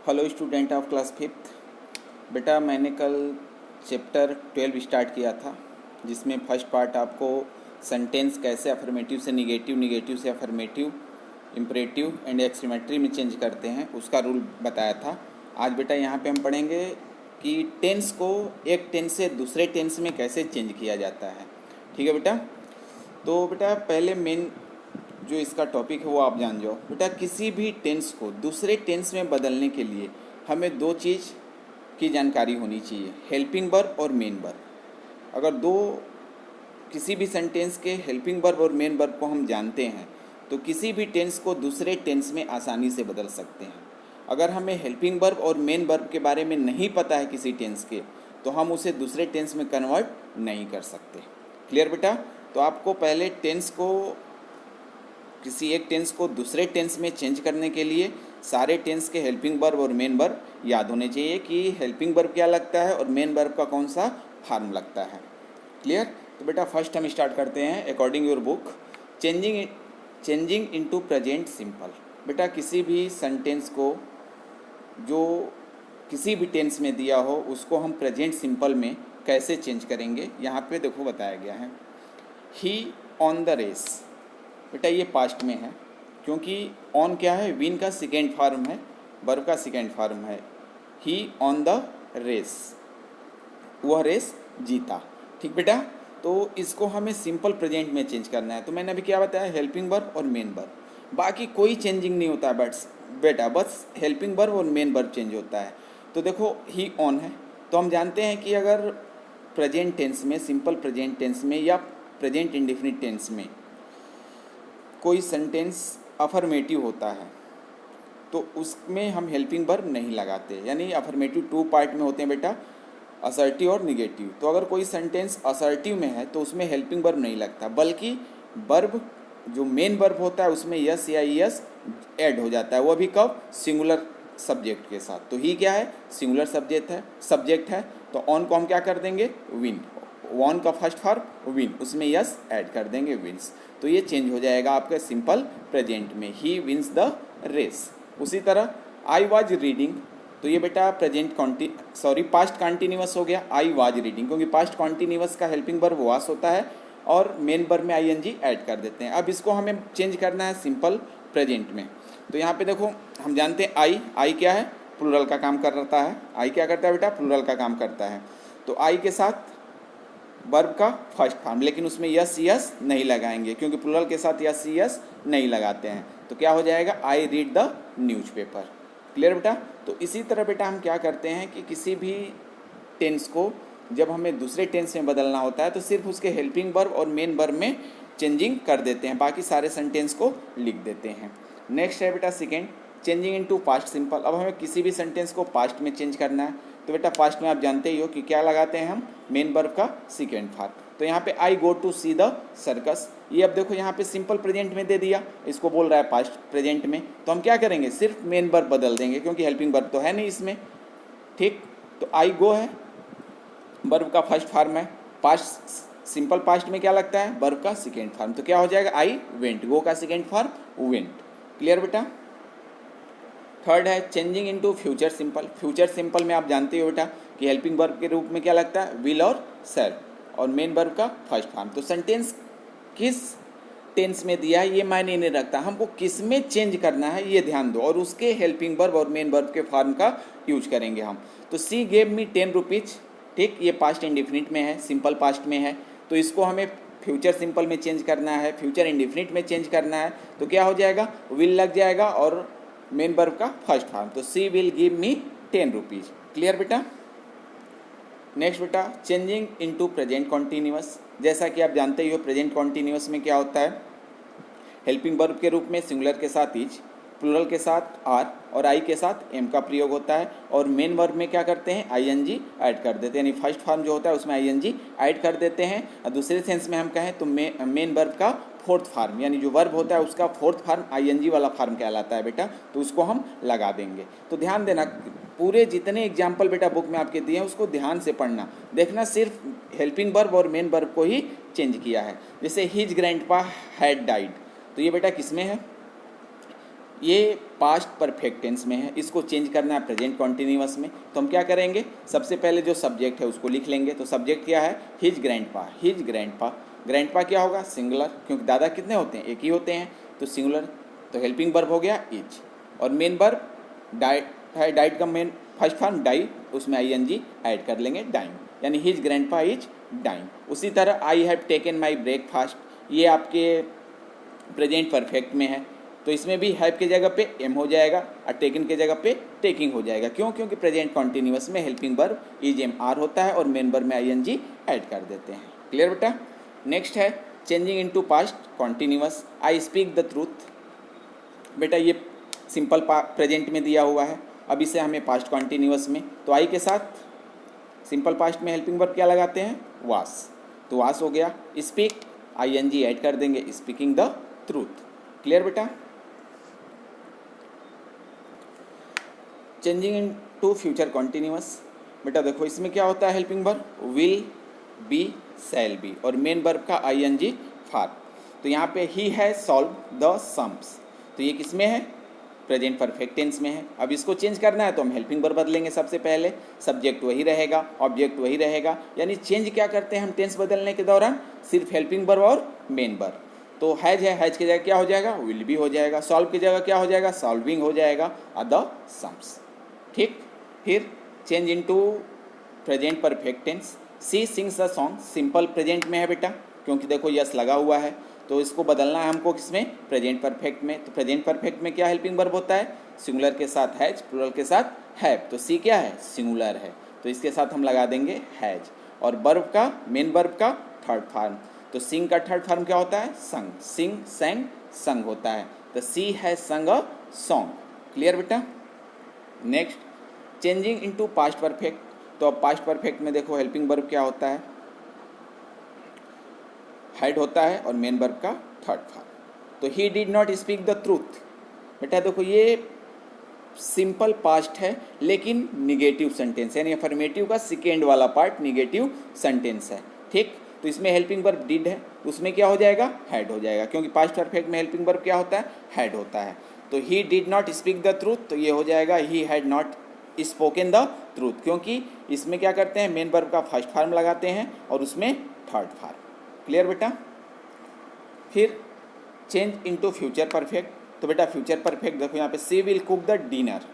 Hello student of class fifth. बेटा मैंने कल चैप्टर 12 स्टार्ट किया था, जिसमें फर्स्ट पार्ट आपको सेंटेंस कैसे अफर्मेटिव से निगेटिव, निगेटिव से अफर्मेटिव, इम्परेटिव एंड एक्सक्लेमेटरी में चेंज करते हैं, उसका रूल बताया था। आज बेटा यहाँ पे हम पढ़ेंगे कि टेंस को एक टेंस से दूसरे टेंस में कैसे चेंज किया जाता है। ठीक है बेटा। तो बेटा पहले मेन जो इसका टॉपिक है वो आप जान जाओ। बेटा किसी भी टेंस को दूसरे टेंस में बदलने के लिए हमें दो चीज़ की जानकारी होनी चाहिए, हेल्पिंग वर्ब और मेन वर्ब। अगर किसी भी सेंटेंस के हेल्पिंग वर्ब और मेन वर्ब को हम जानते हैं तो किसी भी टेंस को दूसरे टेंस में आसानी से बदल सकते हैं। अगर हमें हेल्पिंग वर्ब और मेन वर्ब के बारे में नहीं पता है किसी टेंस के, तो हम उसे दूसरे टेंस में कन्वर्ट नहीं कर सकते। क्लियर बेटा। तो आपको पहले किसी एक टेंस को दूसरे टेंस में चेंज करने के लिए सारे टेंस के हेल्पिंग वर्ब और मेन वर्ब याद होने चाहिए कि हेल्पिंग वर्ब क्या लगता है और मेन वर्ब का कौन सा फॉर्म लगता है। क्लियर। तो बेटा फर्स्ट हम स्टार्ट करते हैं according your book, changing into present simple. बेटा किसी भी सेंटेंस को जो किसी भी टेंस में दिया हो उसको हम प्रेजेंट सिंपल में कैसे चेंज करेंगे, यहाँ पे देखो बताया गया है। ही ऑन द रेस। बेटा ये पास्ट में है क्योंकि ऑन क्या है, विन का सेकेंड फॉर्म है, वर्ब का सेकेंड फॉर्म है। ही ऑन द रेस, वह रेस जीता। ठीक बेटा। तो इसको हमें सिंपल प्रेजेंट में चेंज करना है। तो मैंने अभी क्या बताया, हेल्पिंग वर्ब और मेन वर्ब, बाकी कोई चेंजिंग नहीं होता है बेटा, बस हेल्पिंग वर्ब और मेन वर्ब चेंज होता है। तो देखो ही ऑन है, तो हम जानते हैं कि अगर प्रेजेंट टेंस में, सिंपल प्रेजेंट टेंस में या प्रेजेंट इंडेफिनिट टेंस में कोई सेंटेंस अफर्मेटिव होता है तो उसमें हम हेल्पिंग वर्ब नहीं लगाते। यानी अफर्मेटिव टू पार्ट में होते हैं बेटा, असर्टिव और निगेटिव। तो अगर कोई सेंटेंस असर्टिव में है तो उसमें हेल्पिंग वर्ब नहीं लगता, बल्कि वर्ब जो मेन वर्ब होता है उसमें यस या ईएस ऐड हो जाता है। वो भी कब, सिंगुलर सब्जेक्ट के साथ। तो ही क्या है, सिंगुलर सब्जेक्ट है। तो ऑन को हम क्या कर देंगे, विन। ऑन का फर्स्ट फॉर्म विन, उसमें यस ऐड कर देंगे, विंस। तो ये चेंज हो जाएगा आपके सिंपल प्रेजेंट में, ही विंस द रेस। उसी तरह आई वाज रीडिंग, तो ये बेटा पास्ट कॉन्टिन्यूअस हो गया, आई वाज रीडिंग, क्योंकि पास्ट कॉन्टिन्यूअस का हेल्पिंग वर्ब वास होता है और मेन वर्ब में आईएनजी ऐड कर देते हैं। अब इसको हमें चेंज करना है सिंपल प्रेजेंट में। तो यहाँ पे देखो हम जानते हैं आई क्या है, प्लूरल का काम करता है। आई क्या करता है बेटा, प्लूरल का काम करता है। तो आई के साथ वर्ब का फर्स्ट फॉर्म, लेकिन उसमें यस नहीं लगाएंगे क्योंकि प्लूरल के साथ यस नहीं लगाते हैं। तो क्या हो जाएगा, I read the newspaper. Clear बेटा। तो इसी तरह बेटा हम क्या करते हैं कि किसी भी टेंस को जब हमें दूसरे टेंस में बदलना होता है तो सिर्फ उसके हेल्पिंग वर्ब और मेन वर्ब में चेंजिंग कर देते हैं, बाकी सारे सेंटेंस को लिख देते हैं। नेक्स्ट है बेटा second, changing into past simple. अब हमें किसी भी सेंटेंस को पास्ट में चेंज करना है तो बेटा पास्ट में आप जानते ही हो कि क्या लगाते हैं हम, मेन वर्ब का सेकेंड फॉर्म। तो यहाँ पे I go to see the circus, ये अब देखो यहाँ पे सिंपल प्रेजेंट में दे दिया, इसको बोल रहा है पास्ट प्रेजेंट में। तो हम क्या करेंगे, सिर्फ मेन वर्ब बदल देंगे क्योंकि हेल्पिंग वर्ब तो है नहीं इसमें। ठीक। तो आई गो है, वर्ब का फर्स्ट फॉर्म है। पास्ट सिंपल पास्ट में क्या लगता है, वर्ब का सेकेंड फॉर्म। तो क्या हो जाएगा, आई वेंट, गो का सेकेंड फॉर्म वेंट। क्लियर बेटा। थर्ड है changing into future simple. Future simple में आप जानते हो बेटा कि हेल्पिंग वर्ब के रूप में क्या लगता है, विल और शैल, और मेन वर्ब का फर्स्ट फॉर्म। तो सेंटेंस किस टेंस में दिया है ये मायने नहीं रखता, हमको किस में चेंज करना है ये ध्यान दो, और उसके हेल्पिंग वर्ब और मेन वर्ब के फॉर्म का यूज करेंगे हम। तो सी गेव मी 10 रुपीज, ठीक, ये पास्ट इंडेफिनिट में है, सिंपल पास्ट में है। तो इसको हमें फ्यूचर सिंपल में चेंज करना है, फ्यूचर इंडेफिनिट में चेंज करना है। तो क्या हो जाएगा, विल लग जाएगा और मेन वर्ब का फर्स्ट फॉर्म। तो she will give me 10 rupees. Clear बेटा। नेक्स्ट बेटा चेंजिंग इनटू प्रेजेंट कॉन्टिन्यूअस। जैसा कि आप जानते ही हो प्रेजेंट कॉन्टिन्यूअस में क्या होता है, हेल्पिंग वर्ब के रूप में सिंगुलर के साथ इज, प्लूरल के साथ आर और आई के साथ एम का प्रयोग होता है, और मेन वर्ब में क्या करते हैं, आईएनजी ऐड कर देते हैं। यानी फर्स्ट फॉर्म जो होता है उसमें आईएनजी ऐड कर देते हैं। और दूसरे सेंस में हम कहें तो मेन वर्ब का फोर्थ फॉर्म, यानी जो वर्ब होता है उसका फोर्थ फॉर्म आईएनजी वाला फॉर्म कहलाता है बेटा, तो उसको हम लगा देंगे। तो ध्यान देना, पूरे जितने एग्जाम्पल बेटा बुक में आपके दिए हैं उसको ध्यान से पढ़ना, देखना सिर्फ हेल्पिंग वर्ब और मेन वर्ब को ही चेंज किया है। जैसे हिज ग्रैंडपा हैड डाइड, तो ये बेटा किस में है, ये पास्ट परफेक्ट टेंस में है, इसको चेंज करना है प्रेजेंट कॉन्टिन्यूअस में। तो हम क्या करेंगे, सबसे पहले जो सब्जेक्ट है उसको लिख लेंगे। तो सब्जेक्ट क्या है, his grandpa. His grandpa, grandpa क्या होगा, सिंगुलर, क्योंकि दादा कितने होते हैं, एक ही होते हैं, तो सिंगुलर। तो हेल्पिंग वर्ब हो गया इज, और मेन वर्ब डाइट है, डाइट का मेन फर्स्ट फॉर्म डाई, उसमें ING ऐड कर लेंगे, डाइंग, यानी हिज ग्रैंडपा इज डाइंग। उसी तरह I have taken my breakfast, ये आपके प्रेजेंट परफेक्ट में है, तो इसमें भी हैव की जगह पे एम हो जाएगा और टेकन की जगह पे टेकिंग हो जाएगा। क्यों, क्योंकि प्रेजेंट कॉन्टिन्यूअस में हेल्पिंग वर्ब इज MR होता है और मेन वर्ब में ING ऐड कर देते हैं। क्लियर बेटा। नेक्स्ट है changing into past continuous, I speak the truth. बेटा ये सिंपल प्रेजेंट में दिया हुआ है, अब इसे हमें पास्ट कॉन्टिन्यूअस में, तो आई के साथ सिंपल पास्ट में हेल्पिंग वर्ब क्या लगाते हैं, वास, तो वास हो गया। स्पीक ING ऐड कर देंगे, स्पीकिंग द ट्रूथ। क्लियर बेटा। Changing into future continuous, बेटा देखो इसमें क्या होता है, helping verb will be shall be और मेन वर्ब का ING फार। तो यहाँ पे ही है सॉल्व द सम्स, तो ये किस में है, प्रेजेंट परफेक्ट टेंस में है। अब इसको चेंज करना है तो हम हेल्पिंग वर्ब बदलेंगे। सबसे पहले सब्जेक्ट वही रहेगा, ऑब्जेक्ट वही रहेगा, यानी चेंज क्या करते हैं हम टेंस बदलने के दौरान, सिर्फ हेल्पिंग वर्ब और मेन वर्ब। तो हैज है, हैज की जगह क्या हो जाएगा, विल बी हो जाएगा। सॉल्व की जगह क्या हो जाएगा, सॉल्विंग हो जाएगा, द सम्स। ठीक, फिर change into present perfect tense, she sings the song, simple present में है बेटा, क्योंकि देखो यस लगा हुआ है, तो इसको बदलना है हमको किसमें, प्रेजेंट परफेक्ट में। तो प्रेजेंट परफेक्ट में क्या हेल्पिंग वर्ब होता है, सिंगुलर के साथ हैज, प्लुरल के साथ हैव, तो सी क्या है, सिंगुलर है, तो इसके साथ हम लगा देंगे हैज। और वर्ब का, मेन वर्ब का थर्ड फॉर्म, तो सिंग का थर्ड फॉर्म क्या होता है, संग, सिंग सैंग संग होता है, तो she has sung a song. Clear बेटा। Next changing into past perfect, तो अब पास्ट परफेक्ट में देखो हेल्पिंग वर्ब क्या होता है, हैड होता है और मेन वर्ब का थर्ड फॉर्म। तो he did not speak the truth, बेटा देखो ये सिंपल पास्ट है लेकिन निगेटिव सेंटेंस है, यानी अफर्मेटिव का सेकेंड वाला पार्ट निगेटिव सेंटेंस है। ठीक, तो इसमें हेल्पिंग वर्ब डिड है, उसमें क्या हो जाएगा, हैड हो जाएगा, क्योंकि पास्ट परफेक्ट में हेल्पिंग वर्ब क्या होता है, हैड होता है। तो he did not speak the truth, तो ये हो जाएगा he had not spoken the truth, क्योंकि इसमें क्या करते हैं, मेन वर्ब का फर्स्ट फॉर्म लगाते हैं और उसमें थर्ड फॉर्म। क्लियर बेटा। फिर चेंज इनटू फ्यूचर परफेक्ट, तो बेटा फ्यूचर परफेक्ट देखो यहाँ पे सी विल कुक द डिनर,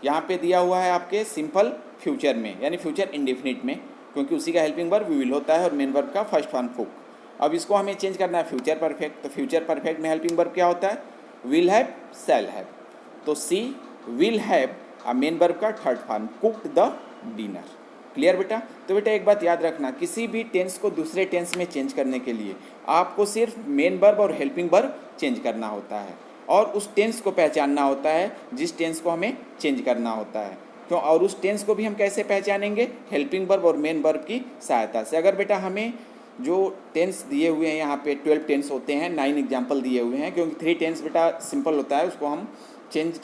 यहाँ पे दिया हुआ है आपके सिंपल फ्यूचर में, यानी फ्यूचर इंडेफिनिट में, क्योंकि उसी का हेल्पिंग वर्ब विल होता है और मेन वर्ब का फर्स्ट फॉर्म कुक। अब इसको हमें चेंज करना है फ्यूचर परफेक्ट, तो फ्यूचर परफेक्ट में हेल्पिंग वर्ब क्या होता है, विल हैव शैल हैव, तो she will have main verb का third form cooked the dinner. Clear बेटा। तो बेटा एक बात याद रखना, किसी भी टेंस को दूसरे टेंस में चेंज करने के लिए आपको सिर्फ मेन वर्ब और हेल्पिंग वर्ब चेंज करना होता है और उस टेंस को पहचानना होता है जिस टेंस को हमें चेंज करना होता है। क्यों, और उस टेंस को भी हम कैसे पहचानेंगे, हेल्पिंग वर्ब और मेन वर्ब की सहायता से। अगर बेटा हमें जो टेंस दिए हुए हैं यहाँ पे 12 टेंस होते हैं, 9 एग्जाम्पल दिए हुए हैं, क्योंकि 3 टेंस बेटा सिंपल होता है, उसको हम चेंज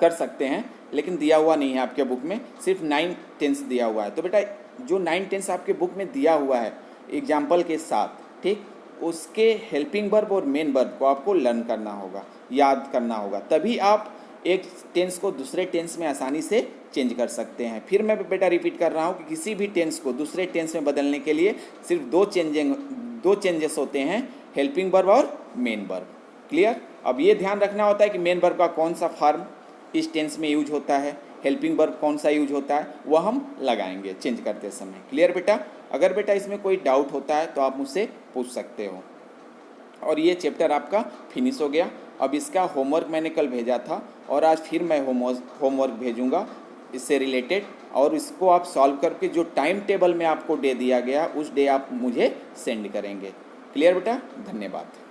कर सकते हैं, लेकिन दिया हुआ नहीं है आपके बुक में, सिर्फ 9 टेंस दिया हुआ है। तो बेटा जो 9 टेंस आपके बुक में दिया हुआ है एग्जाम्पल के साथ, ठीक, उसके हेल्पिंग वर्ब और मेन वर्ब को आपको लर्न करना होगा, याद करना होगा, तभी आप एक टेंस को दूसरे टेंस में आसानी से चेंज कर सकते हैं। फिर मैं बेटा रिपीट कर रहा हूँ कि किसी भी टेंस को दूसरे टेंस में बदलने के लिए सिर्फ दो चेंजेस होते हैं, हेल्पिंग वर्ब और मेन वर्ब। क्लियर। अब ये ध्यान रखना होता है कि मेन वर्ब का कौन सा फॉर्म इस टेंस में यूज होता है, हेल्पिंग वर्ब कौन सा यूज होता है, वह हम लगाएंगे चेंज करते समय। क्लियर बेटा। अगर बेटा इसमें कोई डाउट होता है तो आप मुझसे पूछ सकते हो। और ये चैप्टर आपका फिनिश हो गया। अब इसका होमवर्क मैंने कल भेजा था और आज फिर मैं होमवर्क भेजूंगा इससे रिलेटेड, और इसको आप सॉल्व करके जो टाइम टेबल में आपको डे दिया गया उस डे आप मुझे सेंड करेंगे। क्लियर बेटा। धन्यवाद।